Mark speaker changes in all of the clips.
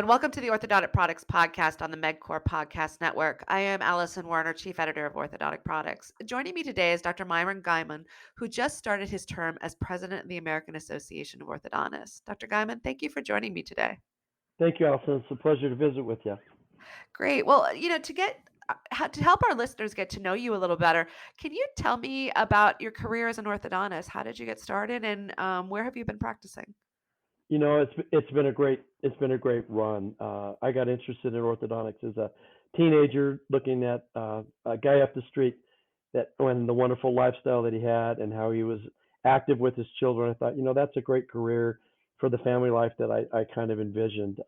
Speaker 1: and welcome to the Orthodontic Products podcast on the Medqor Podcast Network. I am Alison Werner, Chief Editor of Orthodontic Products. Joining me today is Dr. Myron Guymon, who just started his term as President of the American Association of Orthodontists. Dr. Guymon, thank you for joining me today.
Speaker 2: Thank you, Alison. It's a pleasure to visit with you.
Speaker 1: Great. Well, to help our listeners get to know you a little better, can you tell me about your career as an orthodontist? How did you get started, and where have you been practicing?
Speaker 2: It's been a great run. I got interested in orthodontics as a teenager, looking at a guy up the street and the wonderful lifestyle that he had and how he was active with his children. I thought, that's a great career for the family life that I kind of envisioned.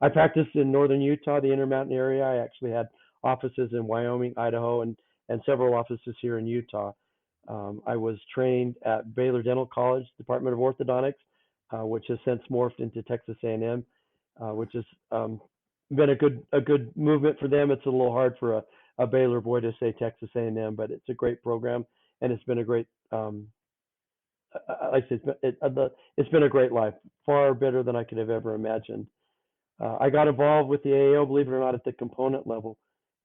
Speaker 2: I practiced in northern Utah, the Intermountain area. I actually had offices in Wyoming, Idaho, and several offices here in Utah. I was trained at Baylor Dental College, Department of Orthodontics, which has since morphed into Texas A&M, which has been a good movement for them. It's a little hard for a Baylor boy to say Texas A&M, but it's a great program, and it's been a great, like I said, it's been a great life, far better than I could have ever imagined. I got involved with the AAO, believe it or not, at the component level,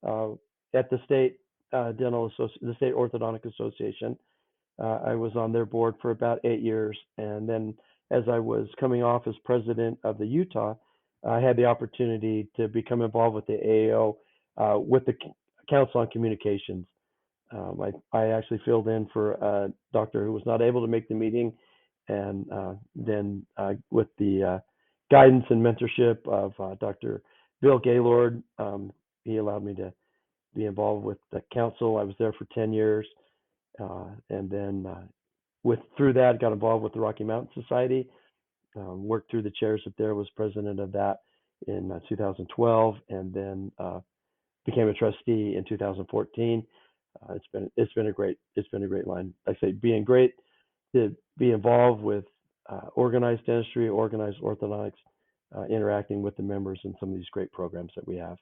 Speaker 2: at the state the state Orthodontic Association. I was on their board for about 8 years, and then as I was coming off as president of the Utah, I had the opportunity to become involved with the AAO with the Council on Communications. I actually filled in for a doctor who was not able to make the meeting, and then with the guidance and mentorship of Dr. Bill Gaylord, he allowed me to be involved with the council. I was there for 10 years, and then through that, got involved with the Rocky Mountain Society, worked through the chairs there, was president of that in 2012, and then became a trustee in 2014. It's been a great line. I say being great to be involved with organized dentistry, organized orthodontics, interacting with the members in some of these great programs that we have.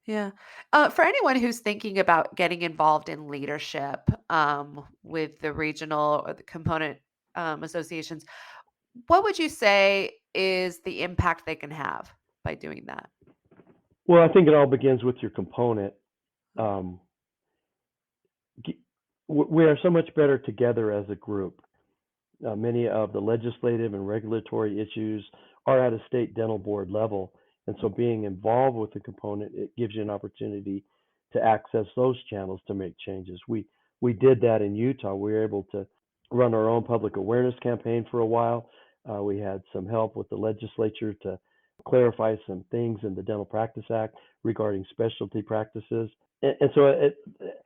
Speaker 1: Yeah. For anyone who's thinking about getting involved in leadership with the regional or the component associations, what would you say is the impact they can have by doing that?
Speaker 2: Well, I think it all begins with your component. Um, we are so much better together as a group. Many of the legislative and regulatory issues are at a state dental board level. And so being involved with the component, it gives you an opportunity to access those channels to make changes. We did that in Utah. We were able to run our own public awareness campaign for a while. We had some help with the legislature to clarify some things in the Dental Practice Act regarding specialty practices. And so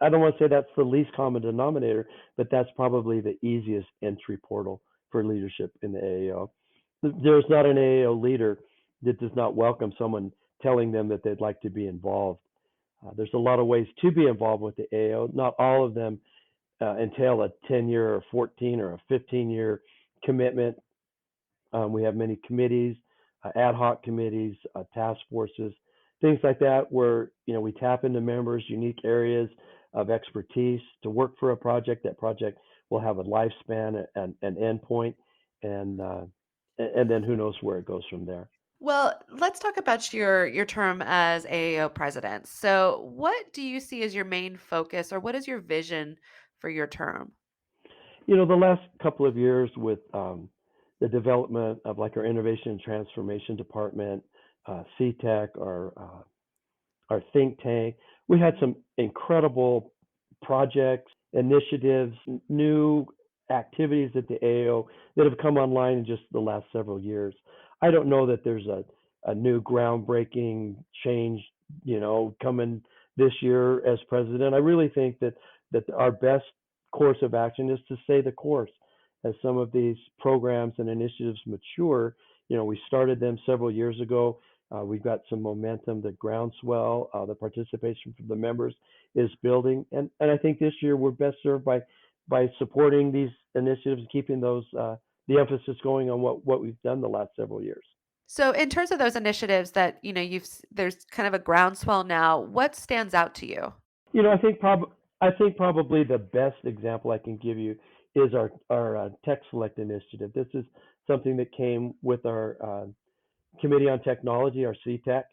Speaker 2: I don't want to say that's the least common denominator, but that's probably the easiest entry portal for leadership in the AAO. There's not an AAO leader that does not welcome someone telling them that they'd like to be involved. There's a lot of ways to be involved with the AAO. Not all of them entail a 10-year or 14 or a 15-year commitment. We have many committees, ad hoc committees, task forces, things like that, where we tap into members' unique areas of expertise to work for a project. That project will have a lifespan and an endpoint, and then who knows where it goes from there.
Speaker 1: Well, let's talk about your term as AAO president. So, what do you see as your main focus, or what is your vision for your term?
Speaker 2: The last couple of years with the development of like our innovation and transformation department, CTech, our think tank, we had some incredible projects, initiatives, new activities at the AAO that have come online in just the last several years. I don't know that there's a new groundbreaking change, coming this year as president. I really think that our best course of action is to stay the course. As some of these programs and initiatives mature, we started them several years ago. We've got some momentum, the groundswell, the participation from the members is building. And I think this year we're best served by supporting these initiatives and keeping those the emphasis going on what we've done the last several years.
Speaker 1: So, in terms of those initiatives that there's kind of a groundswell now. What stands out to you?
Speaker 2: I think probably the best example I can give you is our Tech Select initiative. This is something that came with our Committee on Technology, our CTEC.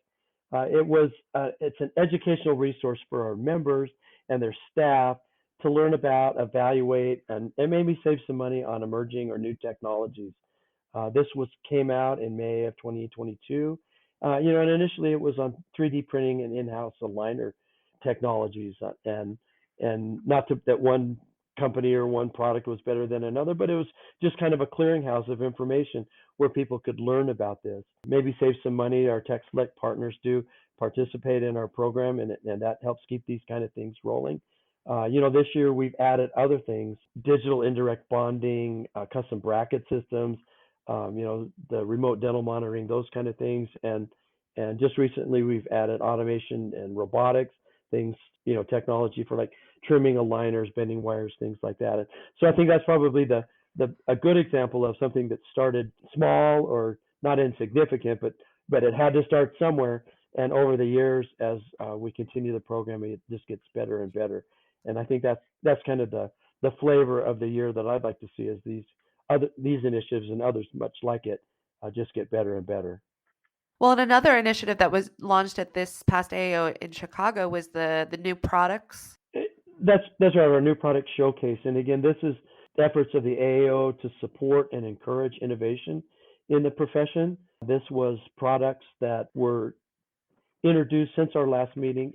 Speaker 2: It's an educational resource for our members and their staff to learn about, evaluate, and maybe save some money on emerging or new technologies. This came out in May of 2022. And initially it was on 3D printing and in-house aligner technologies, and not that one company or one product was better than another, but it was just kind of a clearinghouse of information where people could learn about this, maybe save some money. Our Tech Select partners do participate in our program, and that helps keep these kind of things rolling. This year we've added other things: digital indirect bonding, custom bracket systems, the remote dental monitoring, those kind of things. And just recently we've added automation and robotics things, technology for like trimming aligners, bending wires, things like that. And so I think that's probably a good example of something that started small or not insignificant, but it had to start somewhere. And over the years, as we continue the program, it just gets better and better. And I think that's kind of the flavor of the year that I'd like to see, is these initiatives and others much like it just get better and better.
Speaker 1: Well, and another initiative that was launched at this past AAO in Chicago was the new products.
Speaker 2: That's right, our new product showcase. And again, this is efforts of the AAO to support and encourage innovation in the profession. This was products that were introduced since our last meeting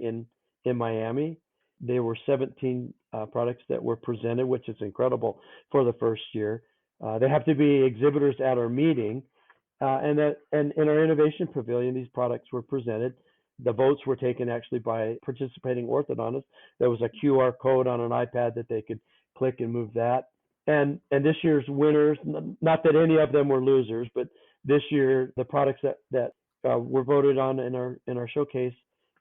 Speaker 2: in Miami. There were 17 products that were presented, which is incredible for the first year. They have to be exhibitors at our meeting, and in our innovation pavilion, these products were presented. The votes were taken actually by participating orthodontists. There was a QR code on an iPad that they could click and move that. And this year's winners, not that any of them were losers, but this year the products that were voted on in our showcase,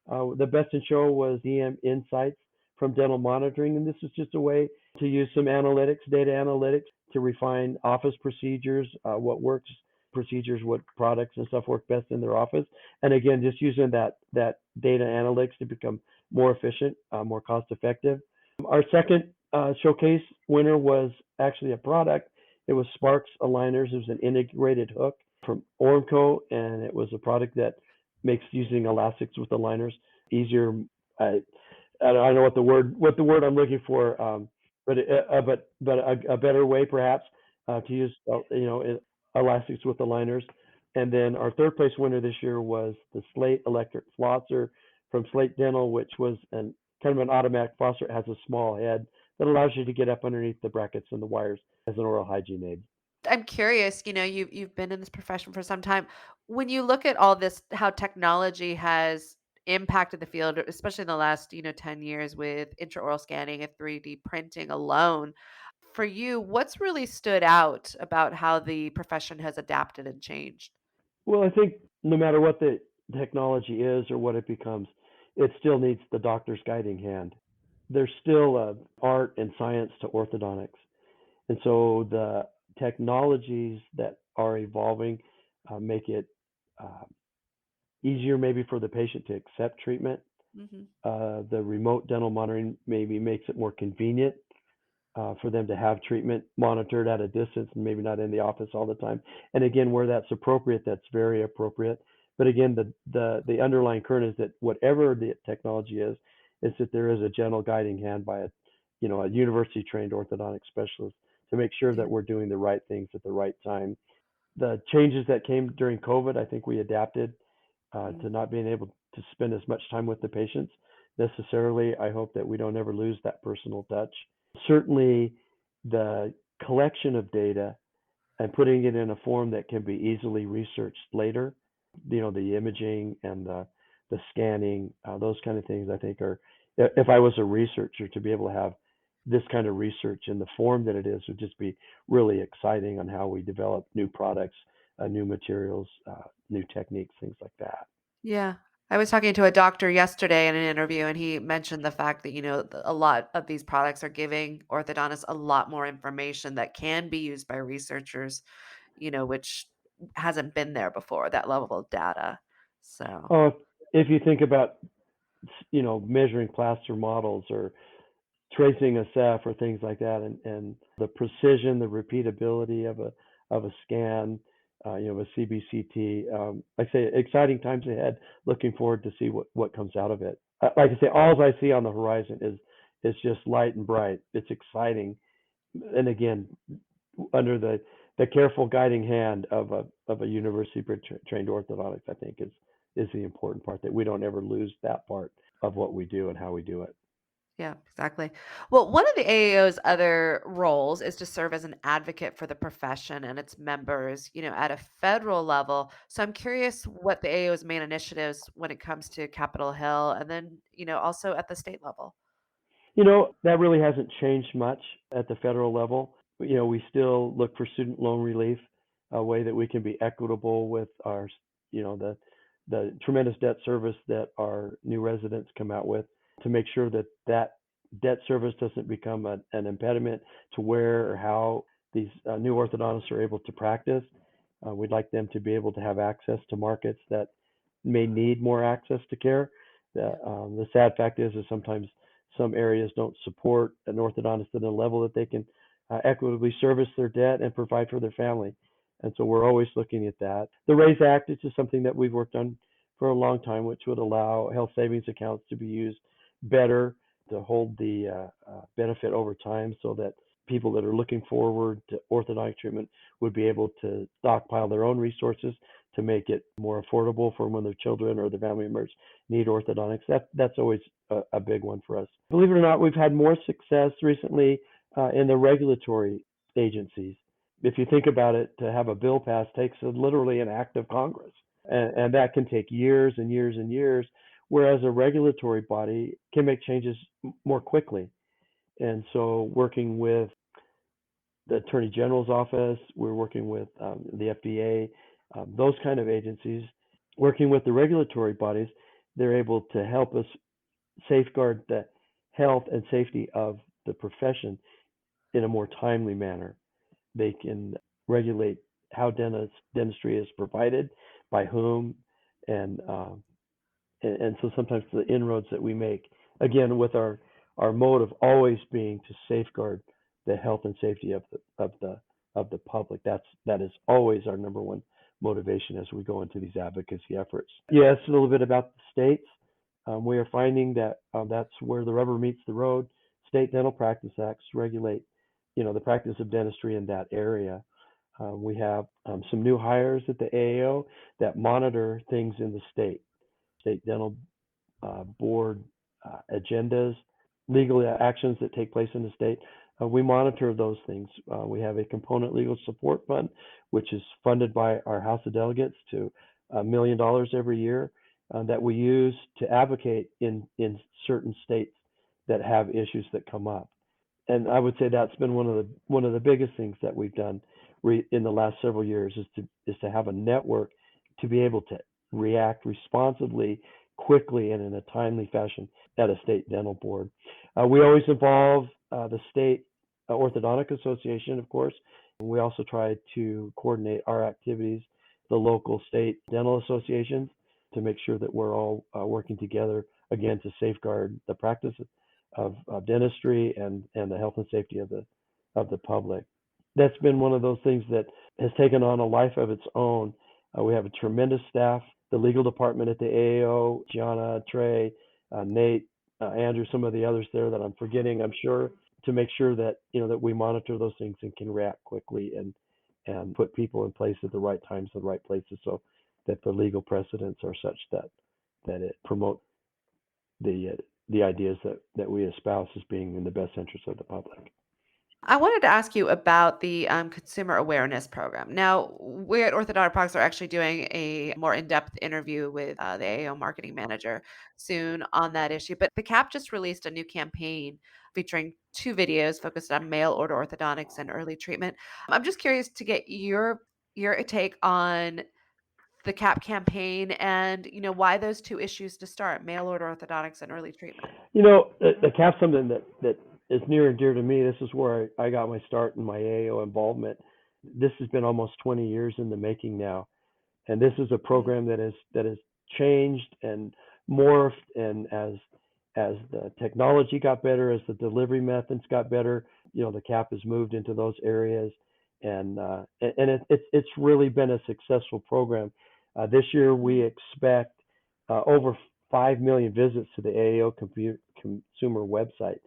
Speaker 2: the best in show was DM Insights from Dental Monitoring, and this is just a way to use some analytics, data analytics, to refine office procedures, what works procedures, what products and stuff work best in their office. And again, just using that data analytics to become more efficient, more cost effective. Our second showcase winner was actually a product. It was Sparks Aligners. It was an integrated hook from Ormco, and it was a product that makes using elastics with aligners easier. I don't know what the word I'm looking for, but a better way perhaps to use elastics with aligners. And then our third place winner this year was the Slate Electric Flosser from Slate Dental, which was kind of an automatic flosser. It has a small head that allows you to get up underneath the brackets and the wires as an oral hygiene aid.
Speaker 1: I'm curious, you've been in this profession for some time. When you look at all this, how technology has impacted the field, especially in the last, 10 years with intraoral scanning and 3D printing alone, for you, what's really stood out about how the profession has adapted and changed?
Speaker 2: Well, I think no matter what the technology is or what it becomes, it still needs the doctor's guiding hand. There's still art and science to orthodontics. And so the technologies that are evolving make it uh, easier maybe for the patient to accept treatment.
Speaker 1: Mhm.
Speaker 2: The remote dental monitoring maybe makes it more convenient for them to have treatment monitored at a distance and maybe not in the office all the time. And again, where that's appropriate, that's very appropriate. But again, the underlying current is that whatever the technology is that there is a gentle guiding hand by a university trained orthodontic specialist to make sure
Speaker 1: Yeah.
Speaker 2: that we're doing the right things at the right time. The changes that came during COVID, I think we adapted
Speaker 1: Mm.
Speaker 2: to not being able to spend as much time with the patients necessarily. I hope that we don't ever lose that personal touch. Certainly, the collection of data and putting it in a form that can be easily researched later, the imaging and the scanning, those kind of things, I think are, if I was a researcher, to be able to have this kind of research in the form that it is would just be really exciting on how we develop new products, new materials, new techniques, things like that.
Speaker 1: Yeah. I was talking to a doctor yesterday in an interview, and he mentioned the fact that, a lot of these products are giving orthodontists a lot more information that can be used by researchers, which hasn't been there before, that level of data. So,
Speaker 2: Oh, if you think about, measuring plaster models or tracing a ceph or things like that, and the precision, the repeatability of a scan, with CBCT. Like I say, exciting times ahead. Looking forward to see what comes out of it. Like I say, all I see on the horizon is just light and bright. It's exciting, and again, under the careful guiding hand of a university trained orthodontist, I think is the important part, that we don't ever lose that part of what we do and how we do it.
Speaker 1: Yeah, exactly. Well, one of the AAO's other roles is to serve as an advocate for the profession and its members, at a federal level. So I'm curious what the AAO's main initiatives when it comes to Capitol Hill and then, also at the state level.
Speaker 2: That really hasn't changed much at the federal level. We still look for student loan relief, a way that we can be equitable with our, the tremendous debt service that our new residents come out with, to make sure that that debt service doesn't become an impediment to where or how these new orthodontists are able to practice. We'd like them to be able to have access to markets that may need more access to care. The sad fact is sometimes some areas don't support an orthodontist at a level that they can equitably service their debt and provide for their family. And so we're always looking at that. The RAISE Act is just something that we've worked on for a long time, which would allow health savings accounts to be used better to hold the benefit over time, so that people that are looking forward to orthodontic treatment would be able to stockpile their own resources to make it more affordable for when their children or their family members need orthodontics. That's always a big one for us. Believe it or not, we've had more success recently in the regulatory agencies. If you think about it, to have a bill passed takes literally an act of Congress, and that can take years and years and years, whereas a regulatory body can make changes more quickly. And so working with the Attorney General's office, we're working with the FDA, those kind of agencies, working with the regulatory bodies, they're able to help us safeguard the health and safety of the profession in a more timely manner. They can regulate how dentistry is provided, by whom, and so sometimes the inroads that we make, again, with our mode of always being to safeguard the health and safety of the public. That is always our number one motivation as we go into these advocacy efforts. You asked a little bit about the states. We are finding that that's where the rubber meets the road. State dental practice acts regulate, the practice of dentistry in that area. We have some new hires at the AAO that monitor things in the state dental board agendas, legal actions that take place in the state. We monitor those things. We have a component legal support fund, which is funded by our House of Delegates to $1 million every year, that we use to advocate in certain states that have issues that come up. And I would say that's been one of the biggest things that we've done in the last several years, is to have a network to be able to react responsibly, quickly, and in a timely fashion at a state dental board. We always involve the state Orthodontic Association, of course. We also try to coordinate our activities, the local state dental associations, to make sure that we're all working together, again, to safeguard the practice of dentistry and the health and safety of the public. That's been one of those things that has taken on a life of its own. We have a tremendous staff, the legal department at the AAO, Gianna, Trey, Nate, Andrew, some of the others there that I'm forgetting, I'm sure, to make sure that that we monitor those things and can react quickly and put people in place at the right times, the right places, so that the legal precedents are such that it promote the ideas that we espouse as being in the best interest of the public.
Speaker 1: I wanted to ask you about the consumer awareness program. Now, we at Orthodontic Products are actually doing a more in-depth interview with the AAO marketing manager soon on that issue. But the CAP just released a new campaign featuring 2 videos focused on mail order orthodontics and early treatment. I'm just curious to get your take on the CAP campaign and why those 2 issues to start: mail order orthodontics and early treatment.
Speaker 2: The CAP's something that is near and dear to me. This is where I got my start in my AAO involvement. This has been almost 20 years in the making now, and this is a program that has changed and morphed, and as the technology got better, as the delivery methods got better, the CAP has moved into those areas, It's really been a successful program. This year we expect over 5 million visits to the AAO consumer website.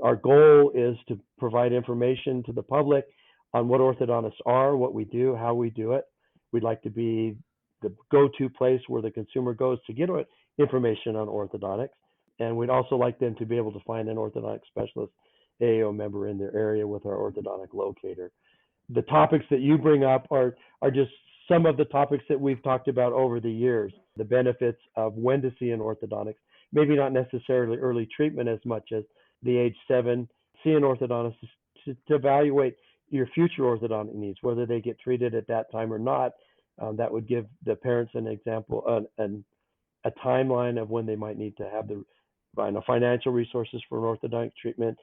Speaker 2: Our goal is to provide information to the public on what orthodontists are, what we do, how we do it. We'd like to be the go-to place where the consumer goes to get information on orthodontics. And we'd also like them to be able to find an orthodontic specialist AAO member in their area with our orthodontic locator. The topics that you bring up are just some of the topics that we've talked about over the years. The benefits of when to see an orthodontist, maybe not necessarily early treatment as much as the age 7, see an orthodontist to evaluate your future orthodontic needs, whether they get treated at that time or not. That would give the parents an example, a timeline of when they might need to have the financial resources for an orthodontic treatment,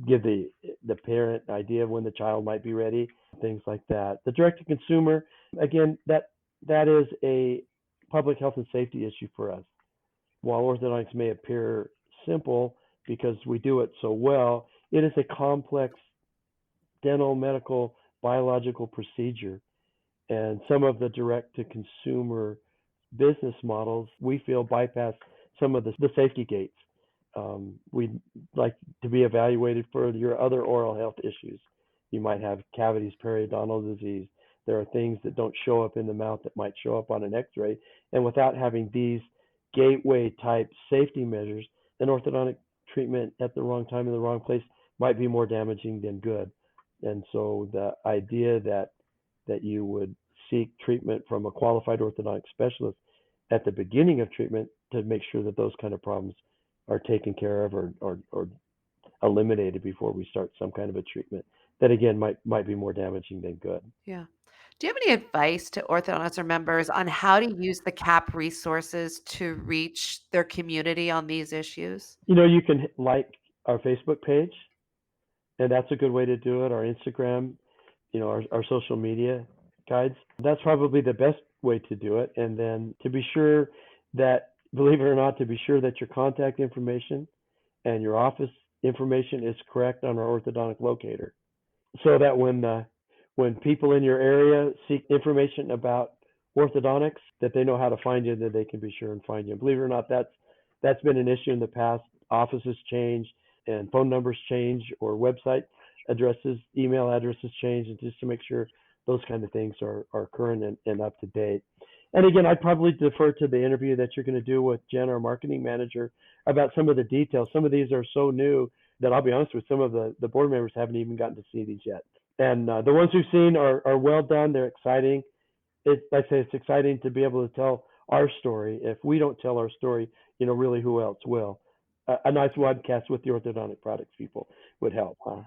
Speaker 2: give the parent an idea of when the child might be ready, things like that. The direct-to-consumer, again, that is a public health and safety issue for us. While orthodontics may appear simple because we do it so well, it is a complex dental, medical, biological procedure. And some of the direct-to-consumer business models, we feel, bypass some of the safety gates. We'd like to be evaluated for your other oral health issues. You might have cavities, periodontal disease. There are things that don't show up in the mouth that might show up on an x-ray. And without having these gateway type safety measures, an orthodontic treatment at the wrong time in the wrong place might be more damaging than good. And so the idea that you would seek treatment from a qualified orthodontic specialist at the beginning of treatment to make sure that those kind of problems are taken care of or eliminated before we start some kind of a treatment that again might be more damaging than good.
Speaker 1: Yeah. Do you have any advice to orthodontists or members on how to use the CAP resources to reach their community on these issues?
Speaker 2: You can like our Facebook page, and that's a good way to do it. Our Instagram, our social media guides. That's probably the best way to do it. And then to be sure that, believe it or not, to be sure that your contact information and your office information is correct on our orthodontic locator, so that when people in your area seek information about orthodontics, that they know how to find you, that they can be sure and find you. And believe it or not, that's been an issue in the past. Offices change and phone numbers change, or website addresses, email addresses change, and just to make sure those kind of things are current and up to date. And again, I'd probably defer to the interview that you're going to do with Jen, our marketing manager, about some of the details. Some of these are so new that I'll be honest with, some of the board members haven't even gotten to see these yet. And the ones we've seen are well done. They're exciting. I say it's exciting to be able to tell our story. If we don't tell our story, really who else will? A nice podcast with the Orthodontic Products people would help, huh?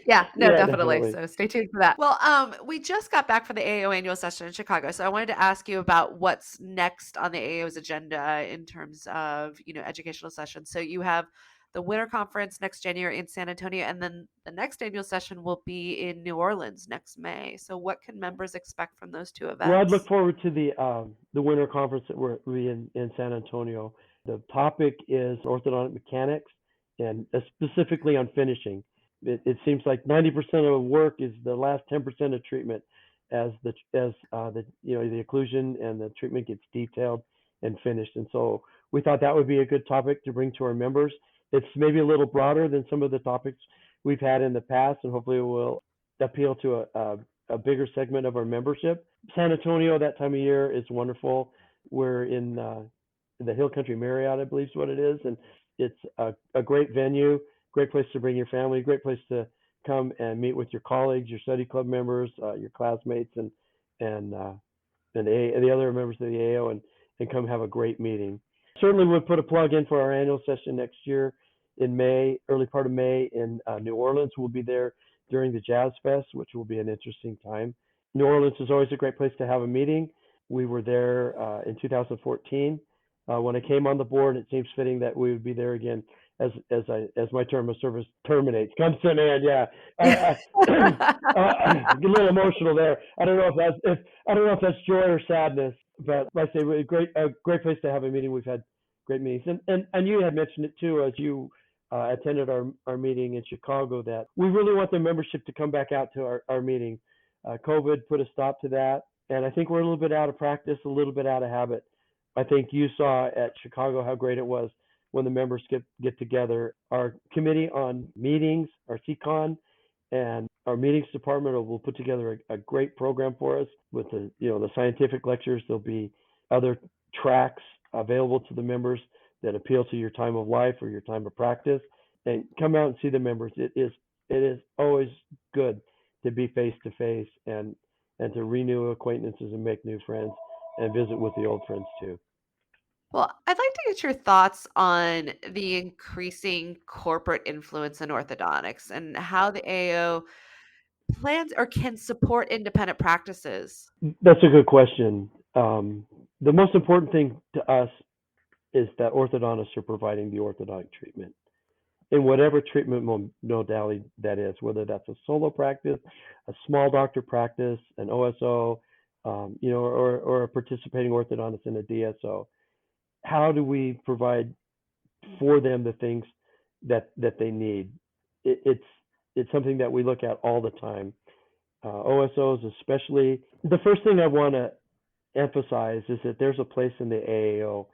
Speaker 1: Yeah, no,
Speaker 2: Yeah,
Speaker 1: definitely.
Speaker 2: definitely.
Speaker 1: So stay tuned for that. Well, we just got back from the AAO annual session in Chicago, so I wanted to ask you about what's next on the AAO's agenda in terms of, educational sessions. So you have the winter conference next January in San Antonio, and then the next annual session will be in New Orleans next May. So what can members expect from those two
Speaker 2: Well, I'd look
Speaker 1: events?
Speaker 2: forward to the winter conference that we're in San Antonio. The topic is orthodontic mechanics, and specifically on finishing. It seems like 90% of work is the last 10% of treatment, as the occlusion and the treatment gets detailed and finished. And so we thought that would be a good topic to bring to our members. It's maybe a little broader than some of the topics we've had in the past, and hopefully it will appeal to a bigger segment of our membership. San Antonio, that time of year, is wonderful. We're in the Hill Country Marriott, I believe is what it is, and it's a great venue, great place to bring your family, great place to come and meet with your colleagues, your study club members, your classmates, and the other members of the AAO, and come have a great meeting. Certainly, we'll put a plug in for our annual session next year in May, early part of May in New Orleans. We'll be there during the Jazz Fest, which will be an interesting time. New Orleans is always a great place to have a meeting. We were there in 2014. When I came on the board, it seems fitting that we would be there again as my term of service comes to an end. Yeah, I get a little emotional there. I don't know if that's joy or sadness, but like I say, a great place to have a meeting. We've had great meetings, and you had mentioned it too, as you attended our meeting in Chicago that we really want the membership to come back out to our meeting. COVID put a stop to that, and I think we're a little bit out of practice, a little bit out of habit. I think you saw at Chicago how great it was when the members get together. Our committee on meetings, our CCON, and our meetings department will put together a great program for us with the scientific lectures. There'll be other tracks available to the members that appeal to your time of life or your time of practice, and come out and see the members. It is always good to be face to face and to renew acquaintances and make new friends and visit with the old friends too.
Speaker 1: Well, I'd like to get your thoughts on the increasing corporate influence in orthodontics and how the AAO plans or can support independent practices.
Speaker 2: That's a good question. The most important thing to us is that orthodontists are providing the orthodontic treatment in whatever treatment modality that is, whether that's a solo practice, a small doctor practice, an OSO, or a participating orthodontist in a DSO. How do we provide for them the things that they need? It's something that we look at all the time. OSOs especially. The first thing I want to emphasize is that there's a place in the AAO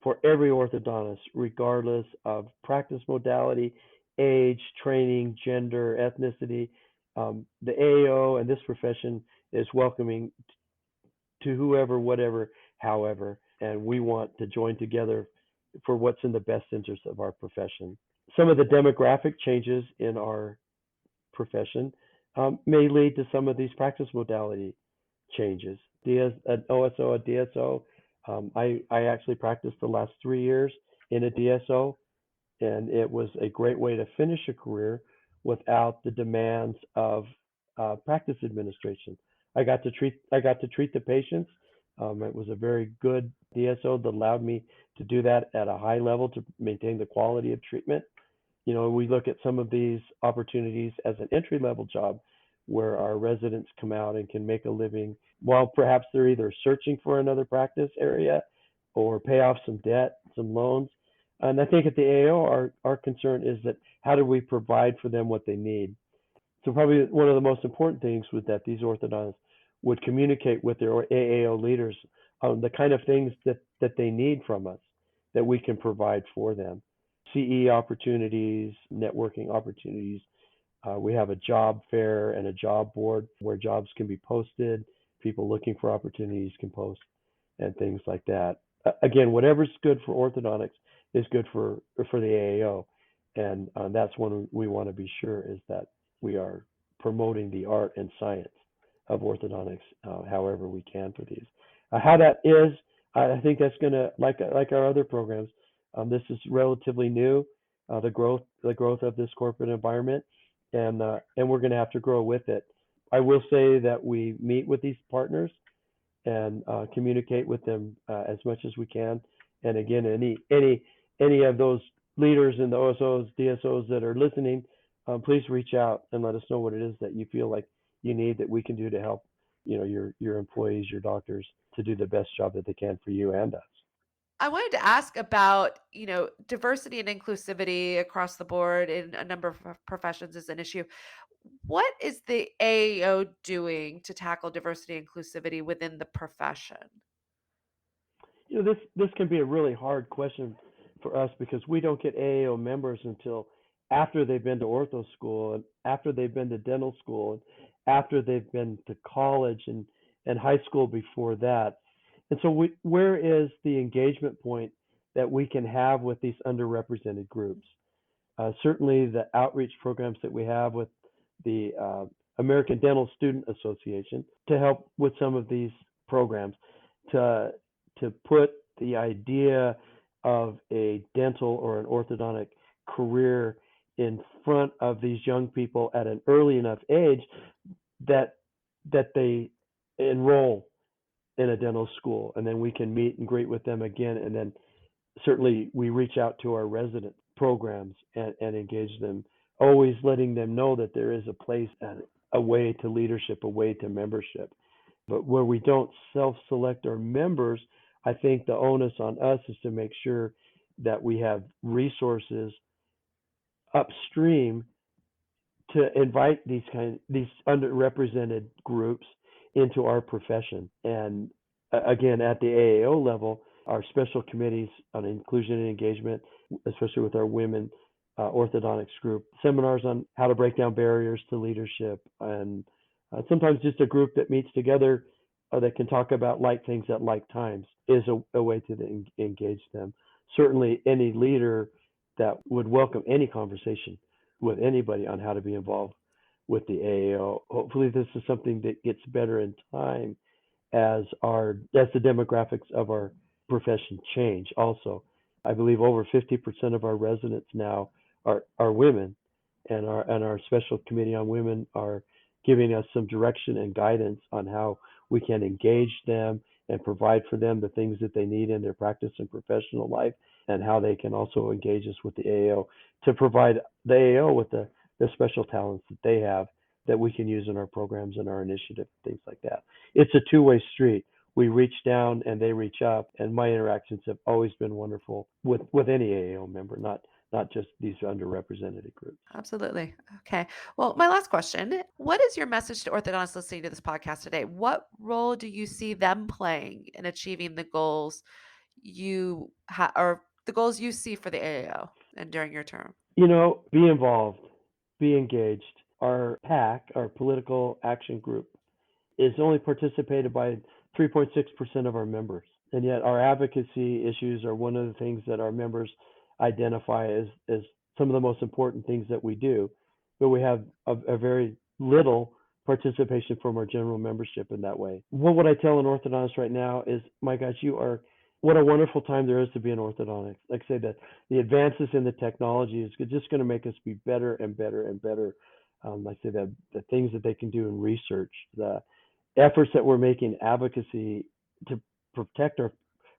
Speaker 2: for every orthodontist, regardless of practice modality, age, training, gender, ethnicity. The AAO and this profession is welcoming to whoever, whatever, however, and we want to join together for what's in the best interest of our profession. Some of the demographic changes in our profession may lead to some of these practice modality changes. An OSO, a DSO. I actually practiced the last 3 years in a DSO, and it was a great way to finish a career without the demands of practice administration. I got to treat the patients. It was a very good DSO that allowed me to do that at a high level to maintain the quality of treatment. We look at some of these opportunities as an entry level job where our residents come out and can make a living while perhaps they're either searching for another practice area or pay off some debt, some loans. And I think at the AAO, our concern is that how do we provide for them what they need? So probably one of the most important things was that these orthodontists would communicate with their AAO leaders on the kind of things that they need from us that we can provide for them. CE opportunities, networking opportunities. We have a job fair and a job board where jobs can be posted. People looking for opportunities can post and things like that. Again, whatever's good for orthodontics is good for the AAO. And that's one we want to be sure is that we are promoting the art and science of orthodontics however we can for these. How that is, I think that's going to, like our other programs, this is relatively new, the growth of this corporate environment, and we're going to have to grow with it. I will say that we meet with these partners and communicate with them as much as we can. And again, any of those leaders in the OSOs, DSOs that are listening, please reach out and let us know what it is that you feel like you need that we can do to help your employees, your doctors, to do the best job that they can for you and us.
Speaker 1: I wanted to ask about, diversity and inclusivity across the board in a number of professions is an issue. What is the AAO doing to tackle diversity and inclusivity within the profession?
Speaker 2: This can be a really hard question for us because we don't get AAO members until after they've been to ortho school and after they've been to dental school and after they've been to college and high school before that. And so where is the engagement point that we can have with these underrepresented groups? Certainly the outreach programs that we have with the American Dental Student Association to help with some of these programs to put the idea of a dental or an orthodontic career in front of these young people at an early enough age that they enroll in a dental school, and then we can meet and greet with them again. And then certainly we reach out to our resident programs and engage them, always letting them know that there is a place and a way to leadership, a way to membership. But where we don't self-select our members, I think the onus on us is to make sure that we have resources upstream to invite these underrepresented groups into our profession. And again, at the AAO level, our special committees on inclusion and engagement, especially with our women orthodontics group, seminars on how to break down barriers to leadership, and sometimes just a group that meets together that can talk about like things at like times is a way to engage them. Certainly, any leader that would welcome any conversation with anybody on how to be involved with the AAO. Hopefully, this is something that gets better in time as the demographics of our profession change. Also, I believe over 50% of our residents now are women, and our special committee on women are giving us some direction and guidance on how we can engage them and provide for them the things that they need in their practice and professional life, and how they can also engage us with the AAO to provide the AAO with the special talents that they have that we can use in our programs and our initiative, things like that. It's a two-way street. We reach down and they reach up, and my interactions have always been wonderful with any AAO member, not just these underrepresented groups.
Speaker 1: Absolutely. Okay. Well, my last question, what is your message to orthodontists listening to this podcast today? What role do you see them playing in achieving the goals or the goals you see for the AAO and during your term?
Speaker 2: Be involved, be engaged. Our PAC, our political action group, is only participated by 3.6% of our members. And yet our advocacy issues are one of the things that our members identify as some of the most important things that we do. But we have a very little participation from our general membership in that way. What would I tell an orthodontist right now is, my gosh, what a wonderful time there is to be an orthodontic. Like I say, that the advances in the technology is just going to make us be better and better and better. Like I say, the things that they can do in research, the efforts that we're making advocacy to protect our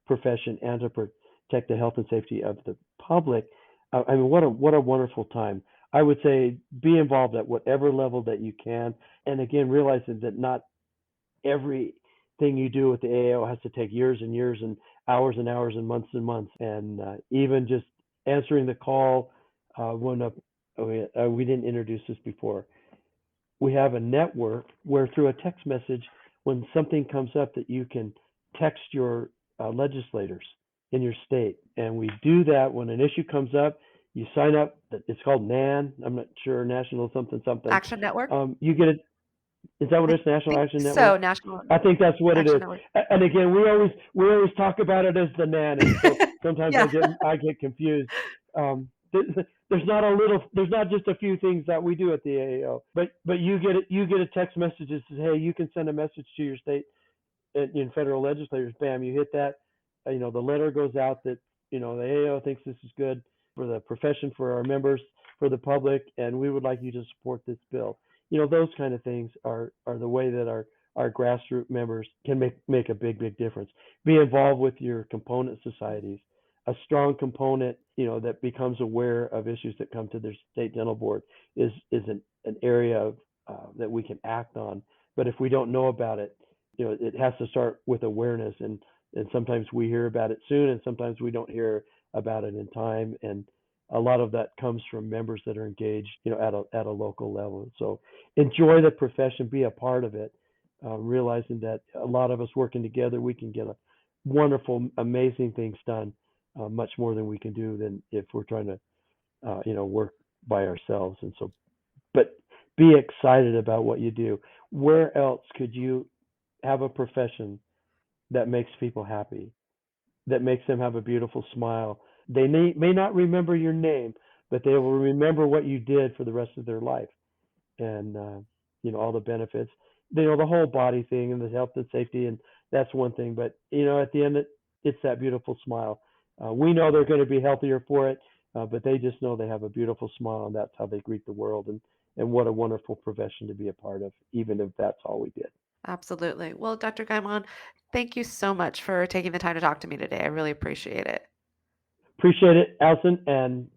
Speaker 2: profession and to protect the health and safety of the public. I mean, what a wonderful time. I would say be involved at whatever level that you can. And again, realizing that not everything you do with the AAO has to take years and years and hours and months and months. And even just answering the call we didn't introduce this before. We have a network where through a text message, when something comes up, that you can text your legislators in your state. And we do that when an issue comes up. You sign up. It's called NAN. I'm not sure, National something.
Speaker 1: Action Network?
Speaker 2: You get it. Is that what it's? National Action Network?
Speaker 1: So, National.
Speaker 2: I think that's what it
Speaker 1: Action
Speaker 2: is.
Speaker 1: Network.
Speaker 2: And again, we always talk about it as the NAN, and so sometimes I get confused. There's not just a few things that we do at the AAO, but you get a text message that says, hey, you can send a message to your state and federal legislators. Bam, you hit that. The letter goes out that the AAO thinks this is good for the profession, for our members, for the public, and we would like you to support this bill. Those kind of things are the way that our grassroots members can make a big difference. Be involved with your component societies. A strong component, that becomes aware of issues that come to their state dental board is an area that we can act on. But if we don't know about it, it has to start with awareness, and sometimes we hear about it soon, and sometimes we don't hear about it in time. And a lot of that comes from members that are engaged, at a local level. So enjoy the profession, be a part of it, realizing that a lot of us working together, we can get a wonderful, amazing things done, much more than we can do than if we're trying to, work by ourselves. And so, but be excited about what you do. Where else could you have a profession that makes people happy, that makes them have a beautiful smile? They may not remember your name, but they will remember what you did for the rest of their life. And, all the benefits, the whole body thing and the health and safety. And that's one thing. But, at the end, it's that beautiful smile. We know they're going to be healthier for it, but they just know they have a beautiful smile, and that's how they greet the world. And what a wonderful profession to be a part of, even if that's all we did.
Speaker 1: Absolutely. Well, Dr. Guymon, thank you so much for taking the time to talk to me today. I really appreciate it.
Speaker 2: Appreciate it, Alison, and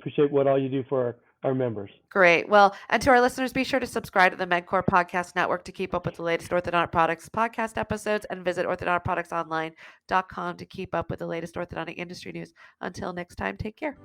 Speaker 2: appreciate what all you do for our members.
Speaker 1: Great. Well, and to our listeners, be sure to subscribe to the Medqor Podcast Network to keep up with the latest Orthodontic Products podcast episodes, and visit orthodonticproductsonline.com to keep up with the latest orthodontic industry news. Until next time, take care.